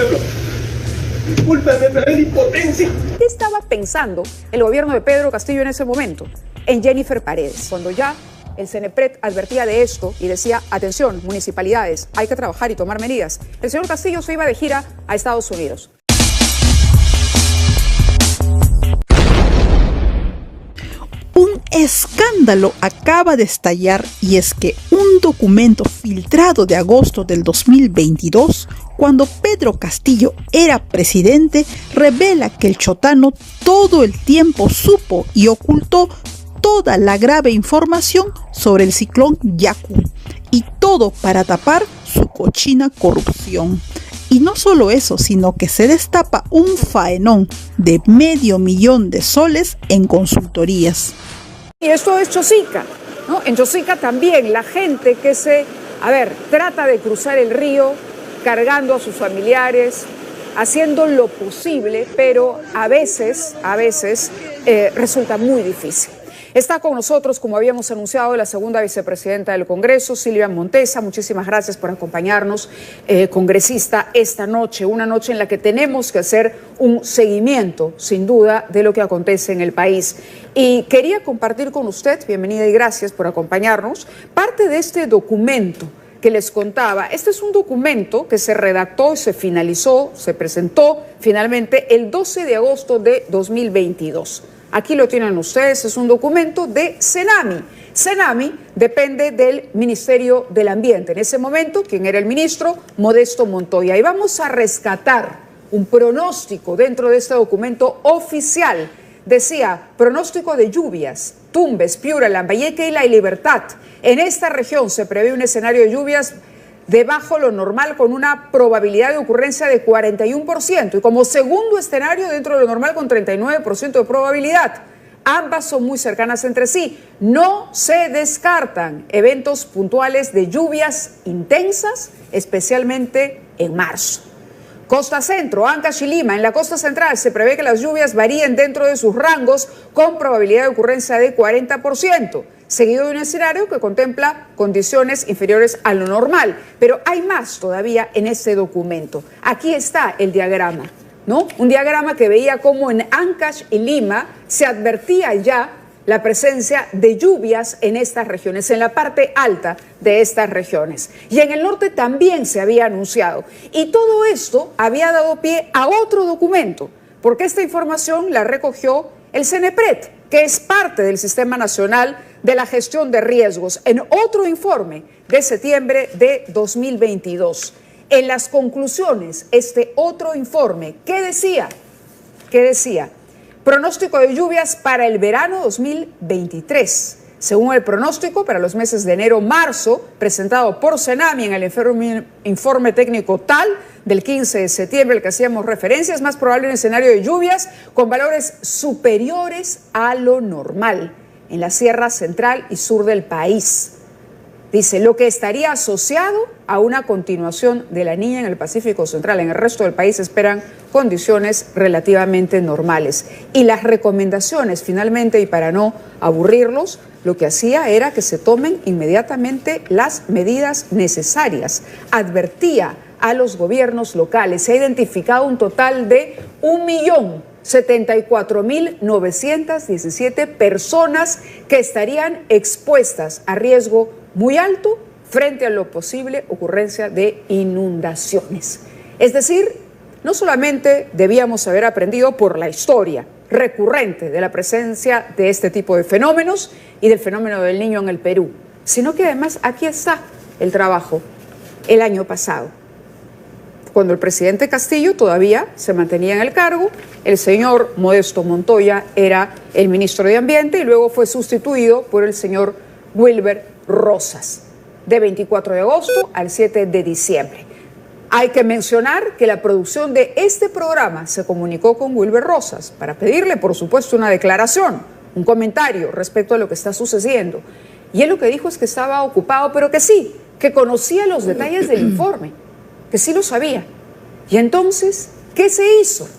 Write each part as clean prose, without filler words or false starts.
pueblo. Discúlpame, pero es impotencia. ¿Qué estaba pensando el gobierno de Pedro Castillo en ese momento? En Jennifer Paredes, cuando ya el CENEPRED advertía de esto y decía, atención, municipalidades, hay que trabajar y tomar medidas. El señor Castillo se iba de gira a Estados Unidos. Un escándalo acaba de estallar y es que un documento filtrado de agosto del 2022, cuando Pedro Castillo era presidente, revela que el chotano todo el tiempo supo y ocultó toda la grave información sobre el ciclón Yaku, y todo para tapar su cochina corrupción. Y no solo eso, sino que se destapa un faenón de $500,000 de soles en consultorías. Y esto es Chosica, ¿no? En Chosica también la gente que trata de cruzar el río cargando a sus familiares, haciendo lo posible, pero a veces resulta muy difícil. Está con nosotros, como habíamos anunciado, la segunda vicepresidenta del Congreso, Silvia Montesa. Muchísimas gracias por acompañarnos, congresista, esta noche, una noche en la que tenemos que hacer un seguimiento, sin duda, de lo que acontece en el país. Y quería compartir con usted, bienvenida y gracias por acompañarnos, parte de este documento que les contaba. Este es un documento que se redactó y se finalizó, se presentó finalmente el 12 de agosto de 2022. Aquí lo tienen ustedes, es un documento de Cenami. Cenami depende del Ministerio del Ambiente. En ese momento, ¿quién era el ministro? Modesto Montoya. Y vamos a rescatar un pronóstico dentro de este documento oficial. Decía, pronóstico de lluvias, Tumbes, Piura, Lambayeque y La Libertad. En esta región se prevé un escenario de lluvias debajo lo normal con una probabilidad de ocurrencia de 41% y como segundo escenario dentro de lo normal con 39% de probabilidad. Ambas son muy cercanas entre sí. No se descartan eventos puntuales de lluvias intensas, especialmente en marzo. Costa Centro, Ancash y Lima. En la costa central se prevé que las lluvias varíen dentro de sus rangos con probabilidad de ocurrencia de 40%, seguido de un escenario que contempla condiciones inferiores a lo normal. Pero hay más todavía en este documento. Aquí está el diagrama, ¿no? Un diagrama que veía cómo en Ancash y Lima se advertía ya la presencia de lluvias en estas regiones, en la parte alta de estas regiones. Y en el norte también se había anunciado. Y todo esto había dado pie a otro documento, porque esta información la recogió el CENEPRED, que es parte del Sistema Nacional de la Gestión de Riesgos, en otro informe de septiembre de 2022. En las conclusiones, este otro informe, ¿qué decía? Pronóstico de lluvias para el verano 2023. Según el pronóstico para los meses de enero-marzo, presentado por Cenami en el informe técnico TAL del 15 de septiembre, al que hacíamos referencia, es más probable un escenario de lluvias con valores superiores a lo normal en la Sierra Central y Sur del país. Dice, lo que estaría asociado a una continuación de la Niña en el Pacífico Central. En el resto del país esperan condiciones relativamente normales. Y las recomendaciones, finalmente, y para no aburrirlos, lo que hacía era que se tomen inmediatamente las medidas necesarias. Advertía a los gobiernos locales. Se ha identificado un total de 1.074.917 personas que estarían expuestas a riesgo muy alto frente a la posible ocurrencia de inundaciones. Es decir, no solamente debíamos haber aprendido por la historia recurrente de la presencia de este tipo de fenómenos y del fenómeno del Niño en el Perú, sino que además aquí está el trabajo el año pasado. Cuando el presidente Castillo todavía se mantenía en el cargo, el señor Modesto Montoya era el ministro de Ambiente y luego fue sustituido por el señor Wilber Rosas, de 24 de agosto al 7 de diciembre. Hay que mencionar que la producción de este programa se comunicó con Wilber Rosas para pedirle, por supuesto, una declaración, un comentario respecto a lo que está sucediendo. Y él lo que dijo es que estaba ocupado, pero que sí, que conocía los detalles del informe, que sí lo sabía. Y entonces, ¿qué se hizo?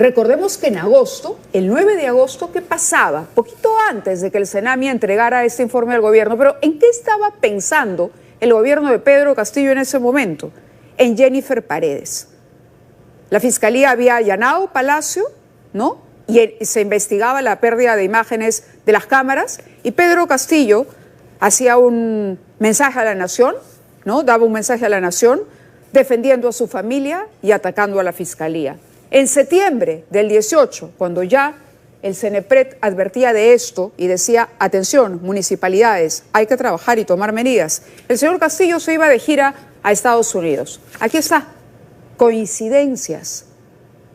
Recordemos que en agosto, el 9 de agosto, ¿qué pasaba? Poquito antes de que el Cenami entregara este informe al gobierno, pero ¿en qué estaba pensando el gobierno de Pedro Castillo en ese momento? En Jennifer Paredes. La Fiscalía había allanado Palacio, ¿no? Y se investigaba la pérdida de imágenes de las cámaras, y Pedro Castillo hacía un mensaje a la nación, ¿no? Daba un mensaje a la nación defendiendo a su familia y atacando a la Fiscalía. En septiembre del 18, cuando ya el CENEPRED advertía de esto y decía, atención, municipalidades, hay que trabajar y tomar medidas, el señor Castillo se iba de gira a Estados Unidos. Aquí está, coincidencias,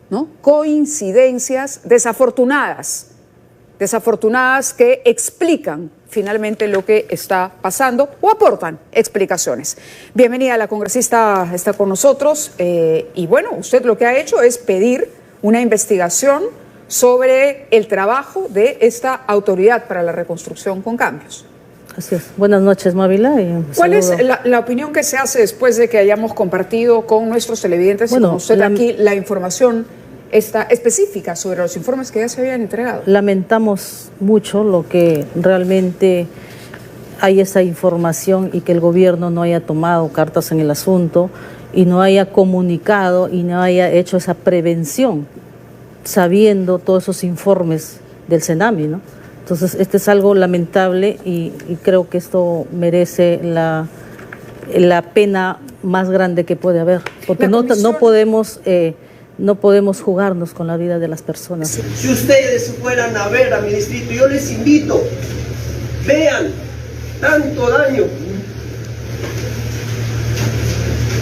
¿no? Coincidencias desafortunadas que explican finalmente lo que está pasando o aportan explicaciones. Bienvenida, la congresista está con nosotros y bueno, usted lo que ha hecho es pedir una investigación sobre el trabajo de esta Autoridad para la Reconstrucción con Cambios. Así es. Buenas noches, Mávila. ¿Cuál es la opinión que se hace después de que hayamos compartido con nuestros televidentes y con usted aquí la información específica sobre los informes que ya se habían entregado? Lamentamos mucho lo que realmente hay esa información y que el gobierno no haya tomado cartas en el asunto y no haya comunicado y no haya hecho esa prevención, sabiendo todos esos informes del CENAMI, ¿no? Entonces, este es algo lamentable y creo que esto merece la pena más grande que puede haber, porque no podemos jugarnos con la vida de las personas. Si ustedes fueran a ver a mi distrito, yo les invito, vean tanto daño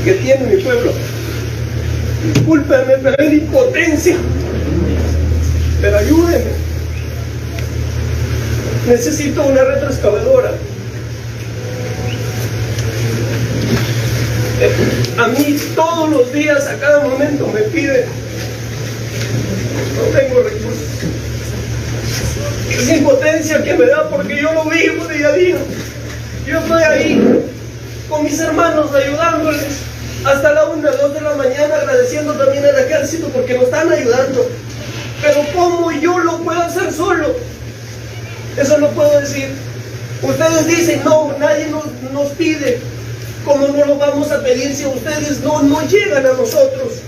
que tiene mi pueblo. Discúlpenme, pero es de impotencia. Pero ayúdenme. Necesito una retroexcavadora. A mí todos los días, a cada momento me piden. No tengo recursos. Es impotencia que me da porque yo lo vivo día a día. Yo estoy ahí con mis hermanos ayudándoles hasta la 1, 2 de la mañana, agradeciendo también al ejército porque nos están ayudando. Pero ¿cómo yo lo puedo hacer solo? Eso no puedo decir. Ustedes dicen, no, nadie nos pide. ¿Cómo no lo vamos a pedir si ustedes no llegan a nosotros?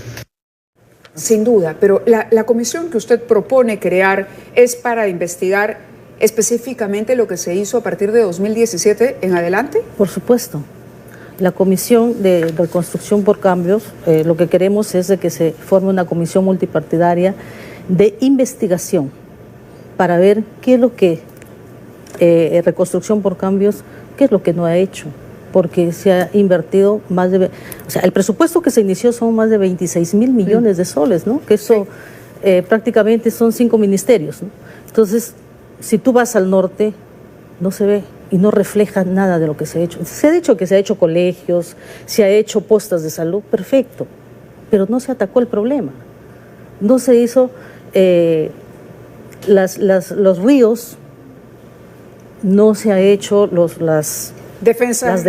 Sin duda, pero la comisión que usted propone crear es para investigar específicamente lo que se hizo a partir de 2017 en adelante. Por supuesto. La Comisión de Reconstrucción por Cambios, lo que queremos es de que se forme una comisión multipartidaria de investigación para ver qué es lo que Reconstrucción por Cambios, qué es lo que no ha hecho, porque se ha invertido más de, o sea, el presupuesto que se inició son más de 26 mil millones de soles, ¿no? Que eso prácticamente son 5 ministerios, ¿no? Entonces, si tú vas al norte, no se ve y no refleja nada de lo que se ha hecho. Se ha dicho que se ha hecho colegios, se ha hecho postas de salud, perfecto, pero no se atacó el problema. No se hizo los ríos, no se ha hecho las defensas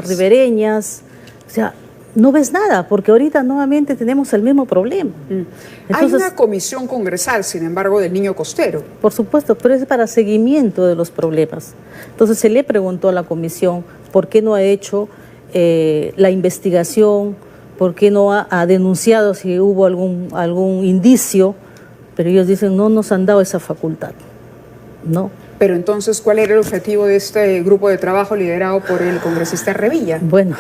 ribereñas, o sea, no ves nada, porque ahorita nuevamente tenemos el mismo problema. Entonces, hay una comisión congresal, sin embargo, del niño costero. Por supuesto, pero es para seguimiento de los problemas. Entonces se le preguntó a la comisión por qué no ha hecho la investigación, por qué no ha denunciado si hubo algún indicio, pero ellos dicen no nos han dado esa facultad, ¿no? Pero entonces, ¿cuál era el objetivo de este grupo de trabajo liderado por el congresista Revilla? Bueno,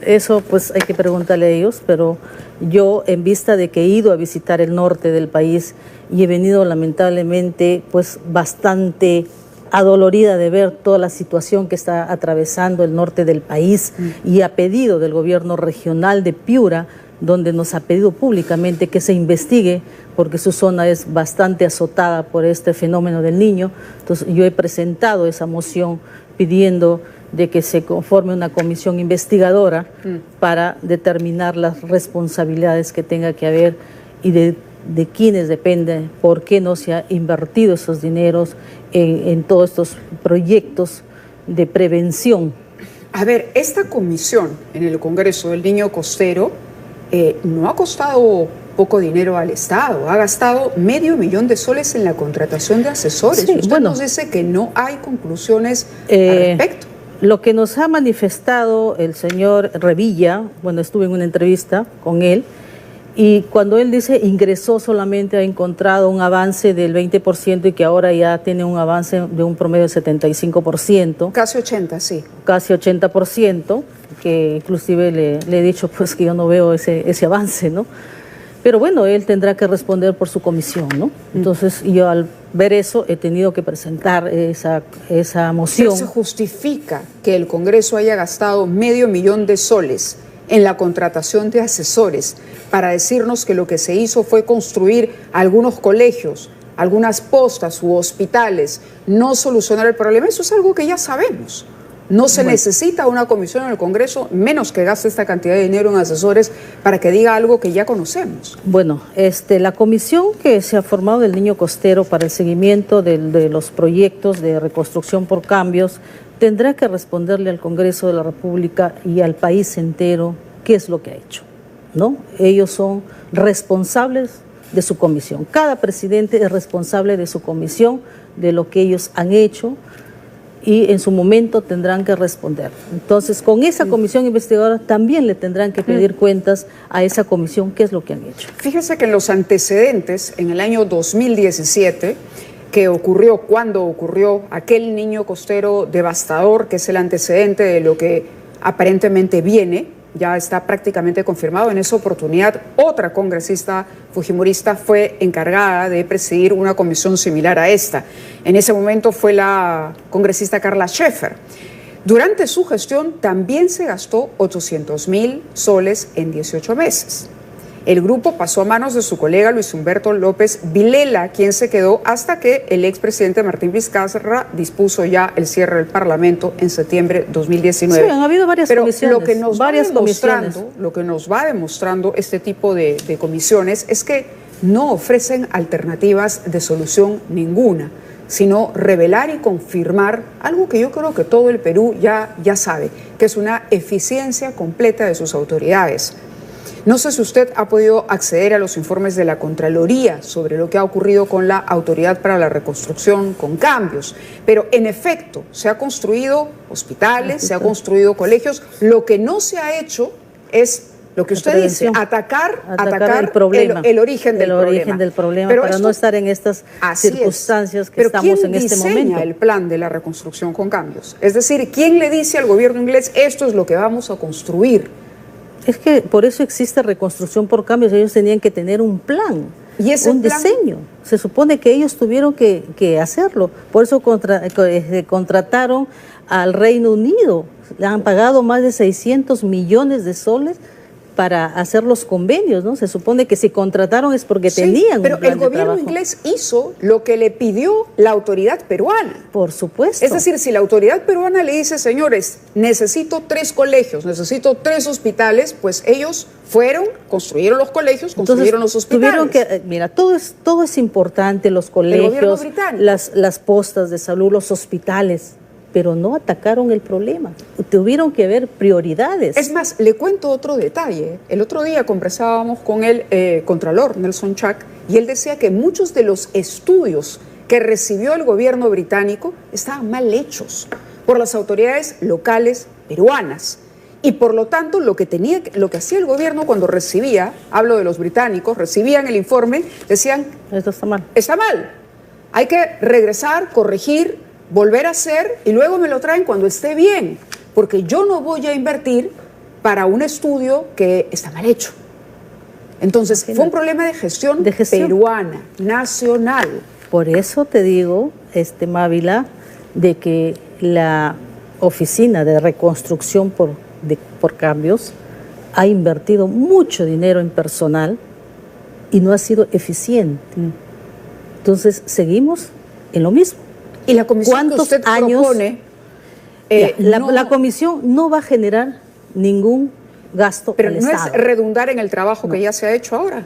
eso pues hay que preguntarle a ellos, pero yo en vista de que he ido a visitar el norte del país y he venido lamentablemente pues bastante adolorida de ver toda la situación que está atravesando el norte del país y a pedido del gobierno regional de Piura, donde nos ha pedido públicamente que se investigue porque su zona es bastante azotada por este fenómeno del niño. Entonces yo he presentado esa moción pidiendo de que se conforme una comisión investigadora para determinar las responsabilidades que tenga que haber y de quiénes depende, por qué no se ha invertido esos dineros en todos estos proyectos de prevención. A ver, esta comisión en el Congreso del Niño Costero no ha costado poco dinero al Estado, ha gastado $500,000 de soles en la contratación de asesores. Sí, Usted nos dice que no hay conclusiones al respecto. Lo que nos ha manifestado el señor Revilla, bueno, estuve en una entrevista con él, Y cuando él dice ingresó, solamente ha encontrado un avance del 20% y que ahora ya tiene un avance de un promedio del 75%. Casi 80, sí. Casi 80%, que inclusive le he dicho pues que yo no veo ese avance, ¿no? Pero bueno, él tendrá que responder por su comisión, ¿no? Entonces yo al ver eso he tenido que presentar esa moción. ¿Se justifica que el Congreso haya gastado $500,000 en la contratación de asesores para decirnos que lo que se hizo fue construir algunos colegios, algunas postas u hospitales, no solucionar el problema? Eso es algo que ya sabemos. No se necesita una comisión en el Congreso, menos que gaste esta cantidad de dinero en asesores para que diga algo que ya conocemos. Bueno, la comisión que se ha formado del Niño Costero para el seguimiento de los proyectos de reconstrucción por cambios tendrá que responderle al Congreso de la República y al país entero qué es lo que ha hecho, ¿no? Ellos son responsables de su comisión. Cada presidente es responsable de su comisión, de lo que ellos han hecho, y en su momento tendrán que responder. Entonces, con esa comisión investigadora también le tendrán que pedir cuentas a esa comisión qué es lo que han hecho. Fíjese que en los antecedentes, en el año 2017, que ocurrió, cuando ocurrió aquel niño costero devastador, que es el antecedente de lo que aparentemente viene, ya está prácticamente confirmado. En esa oportunidad, otra congresista fujimorista fue encargada de presidir una comisión similar a esta. En ese momento fue la congresista Carla Schaefer. Durante su gestión también se gastó 800,000 soles en 18 meses. El grupo pasó a manos de su colega Luis Humberto López Vilela, quien se quedó hasta que el expresidente Martín Vizcarra dispuso ya el cierre del Parlamento en septiembre de 2019. Sí, han habido varias comisiones. Lo que nos va demostrando este tipo de comisiones es que no ofrecen alternativas de solución ninguna, sino revelar y confirmar algo que yo creo que todo el Perú ya sabe, que es una eficiencia completa de sus autoridades. No sé si usted ha podido acceder a los informes de la Contraloría sobre lo que ha ocurrido con la Autoridad para la Reconstrucción con Cambios, pero en efecto se han construido hospitales, se han construido colegios. Lo que no se ha hecho es lo que usted dice, atacar el problema, el origen del problema. Pero para no estar en estas circunstancias que estamos en este momento. ¿Quién diseña el plan de la reconstrucción con cambios? Es decir, ¿quién le dice al gobierno inglés esto es lo que vamos a construir? Es que por eso existe reconstrucción por cambios. Ellos tenían que tener un plan, un diseño. Se supone que ellos tuvieron que hacerlo. Por eso contrataron al Reino Unido. Le han pagado más de 600 millones de soles para hacer los convenios, ¿no? Se supone que si contrataron es porque tenían un plan de trabajo. Pero el gobierno inglés hizo lo que le pidió la autoridad peruana. Por supuesto. Es decir, si la autoridad peruana le dice, señores, necesito 3 colegios, necesito 3 hospitales, pues ellos fueron, construyeron los colegios, construyeron los hospitales. Tuvieron que, mira, todo es importante, los colegios, las postas de salud, los hospitales, pero no atacaron el problema. Tuvieron que ver prioridades. Es más, le cuento otro detalle. El otro día conversábamos con el contralor Nelson Chac y él decía que muchos de los estudios que recibió el gobierno británico estaban mal hechos por las autoridades locales peruanas. Y por lo tanto, lo que hacía el gobierno cuando recibía, hablo de los británicos, recibían el informe, decían, esto está mal. Está mal. Hay que regresar, corregir, volver a hacer y luego me lo traen cuando esté bien, porque yo no voy a invertir para un estudio que está mal hecho. Entonces, fue un problema de gestión peruana, nacional. Por eso te digo, Mávila, de que la Oficina de Reconstrucción por Cambios ha invertido mucho dinero en personal y no ha sido eficiente. Entonces, seguimos en lo mismo. ¿Y la comisión que usted propone? La comisión no va a generar ningún gasto al Estado. Pero no es redundar en el trabajo que ya se ha hecho ahora.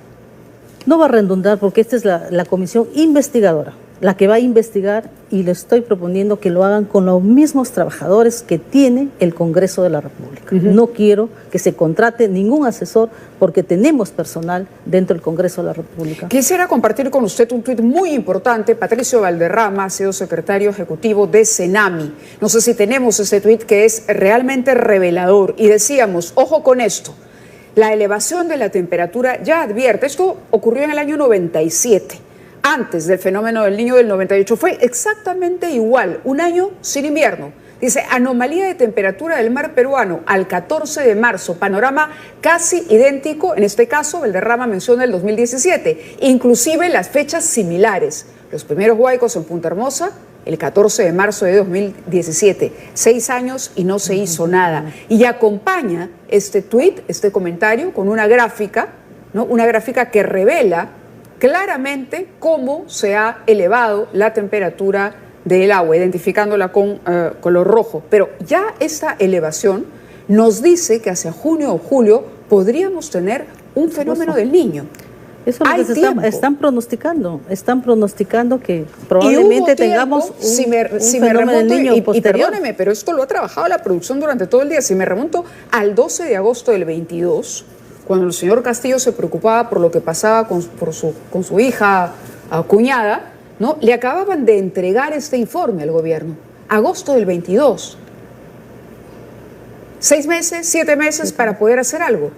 No va a redundar porque esta es la comisión investigadora, la que va a investigar, y le estoy proponiendo que lo hagan con los mismos trabajadores que tiene el Congreso de la República. No quiero que se contrate ningún asesor porque tenemos personal dentro del Congreso de la República. Quisiera compartir con usted un tuit muy importante. Patricio Valderrama ha sido secretario ejecutivo de Senami. No sé si tenemos ese tuit que es realmente revelador. Y decíamos, ojo con esto, La elevación de la temperatura ya advierte, esto ocurrió en el año 97, antes del fenómeno del Niño del 98, fue exactamente igual, un año sin invierno. Dice, anomalía de temperatura del mar peruano al 14 de marzo, panorama casi idéntico, en este caso Valderrama menciona el 2017, inclusive las fechas similares. Los primeros huaicos en Punta Hermosa, el 14 de marzo de 2017, 6 años y no se hizo nada. Y acompaña este tuit, este comentario, con una gráfica, ¿no? Una gráfica que revela claramente cómo se ha elevado la temperatura del agua, identificándola con color rojo. Pero ya esta elevación nos dice que hacia junio o julio podríamos tener un fenómeno del Niño. Eso es lo que están pronosticando que probablemente tengamos un fenómeno del Niño posterior. Y perdóneme, pero esto lo ha trabajado la producción durante todo el día. Si me remonto al 12 de agosto del 22, cuando el señor Castillo se preocupaba por lo que pasaba con su hija cuñada, ¿no? Le acababan de entregar este informe al gobierno, agosto del 22. 6 meses, 7 meses para poder hacer algo.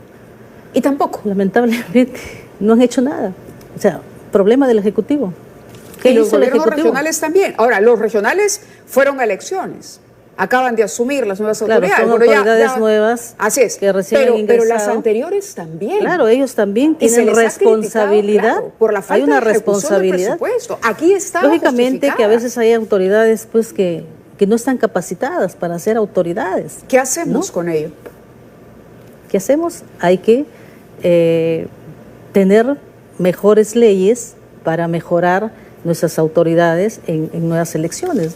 Y tampoco. Lamentablemente no han hecho nada. O sea, problema del Ejecutivo. Y los gobiernos regionales también. Ahora, los regionales fueron a elecciones. Acaban de asumir las nuevas autoridades. Claro, son autoridades nuevas. Así es. Que recién han ingresado. Pero las anteriores también. Claro, ellos también tienen responsabilidad. Por la falta hay una de responsabilidad. Del presupuesto. Aquí está lógicamente que a veces hay autoridades pues que no están capacitadas para ser autoridades. ¿Qué hacemos con ello? ¿Qué hacemos? Hay que tener mejores leyes para mejorar nuestras autoridades en nuevas elecciones.